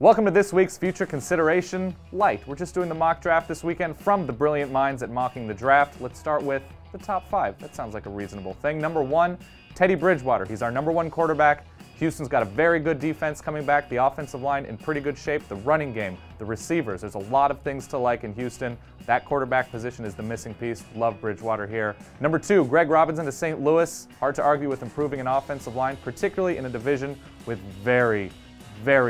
Welcome to this week's Future Consideration Light. We're just doing the mock draft this weekend from the brilliant minds at Mocking the Draft. Let's start with the top 5. That sounds like a reasonable thing. Number 1, Teddy Bridgewater. He's our number 1 quarterback. Houston's got a very good defense coming back, the offensive line in pretty good shape, the running game, the receivers. There's a lot of things to like in Houston. That quarterback position is the missing piece. Love Bridgewater here. Number 2, Greg Robinson to St. Louis. Hard to argue with improving an offensive line, particularly in a division with very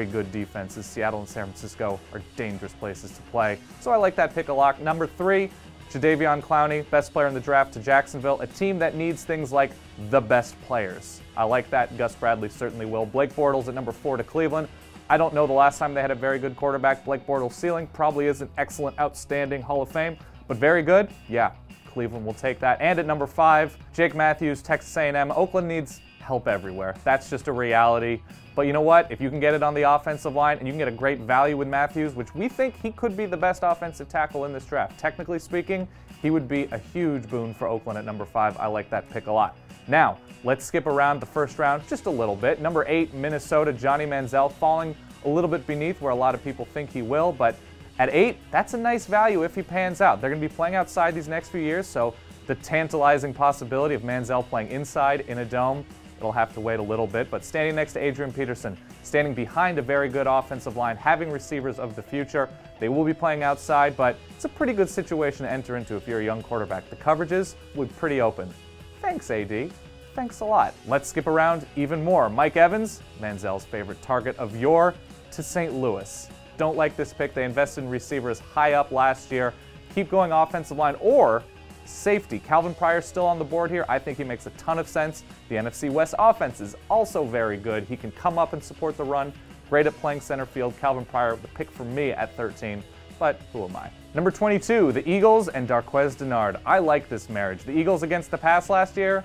good defenses. Seattle and San Francisco are dangerous places to play. So I like that pick a lot. Number 3, JADEVEON CLOWNEY, best player in the draft to Jacksonville, a team that needs things like the best players. I like that. Gus Bradley certainly will. Blake Bortles at number 4 to Cleveland. I don't know the last time they had a very good quarterback. Blake Bortles' ceiling probably isn't excellent, outstanding, Hall of Fame, but very good. Yeah, Cleveland will take that. And at number 5, Jake Matthews, Texas A&M. Oakland needs help everywhere. That's just a reality. But you know what? If you can get it on the offensive line and you can get a great value with Matthews, which we think he could be the best offensive tackle in this draft. Technically speaking, he would be a huge boon for Oakland at number 5. I like that pick a lot. Now, let's skip around the first round just a little bit. Number 8, Minnesota, Johnny Manziel, falling a little bit beneath where a lot of people think he will, but at 8, that's a nice value if he pans out. They're going to be playing outside these next few years, so the tantalizing possibility of Manziel playing inside in a dome, it'll have to wait a little bit, but standing next to Adrian Peterson, standing behind a very good offensive line, having receivers of the future. They will be playing outside, but it's a pretty good situation to enter into if you're a young quarterback. The coverages will be pretty open. Thanks, AD. Thanks a lot. Let's skip around even more. Mike Evans, Manziel's favorite target of yore, to St. Louis. Don't like this pick. They invested in receivers high up last year. Keep going offensive line or safety. Calvin Pryor's still on the board here. I think he makes a ton of sense. The NFC West offense is also very good. He can come up and support the run. Great at playing center field. Calvin Pryor, the pick for me at 13, but who am I? Number 22, the Eagles and Darqueze Dennard. I like this marriage. The Eagles against the pass last year,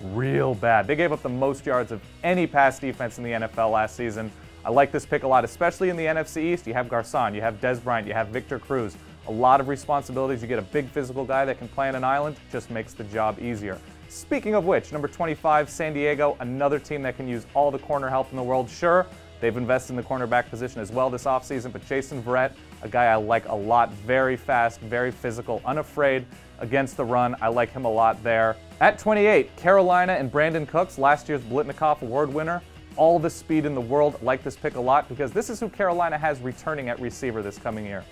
real bad. They gave up the most yards of any pass defense in the NFL last season. I like this pick a lot, especially in the NFC East. You have Garcon, you have Dez Bryant, you have Victor Cruz. A lot of responsibilities. You get a big physical guy that can play on an island, just makes the job easier. Speaking of which, number 25, San Diego, another team that can use all the corner help in the world. Sure, they've invested in the cornerback position as well this offseason, but Jason Verrett, a guy I like a lot, very fast, very physical, unafraid against the run. I like him a lot there. At 28, Carolina and Brandin Cooks, last year's Blitnikoff Award winner. All the speed in the world. I like this pick a lot because this is who Carolina has returning at receiver this coming year.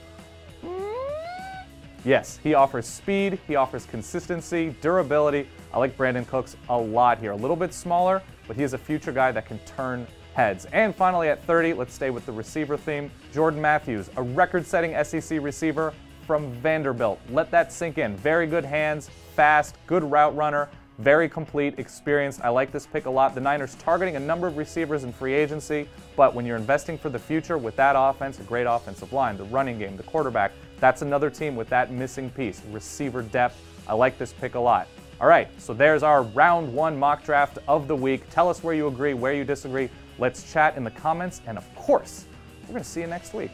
Yes, he offers speed, he offers consistency, durability. I like Brandin Cooks a lot here. A little bit smaller, but he is a future guy that can turn heads. And finally at 30, let's stay with the receiver theme. Jordan Matthews, a record-setting SEC receiver from Vanderbilt. Let that sink in. Very good hands, fast, good route runner, very complete, experienced. I like this pick a lot. The Niners targeting a number of receivers in free agency, but when you're investing for the future with that offense, a great offensive line, the running game, the quarterback, that's another team with that missing piece, receiver depth. I like this pick a lot. All right, so there's our round 1 mock draft of the week. Tell us where you agree, where you disagree. Let's chat in the comments, and of course, we're going to see you next week.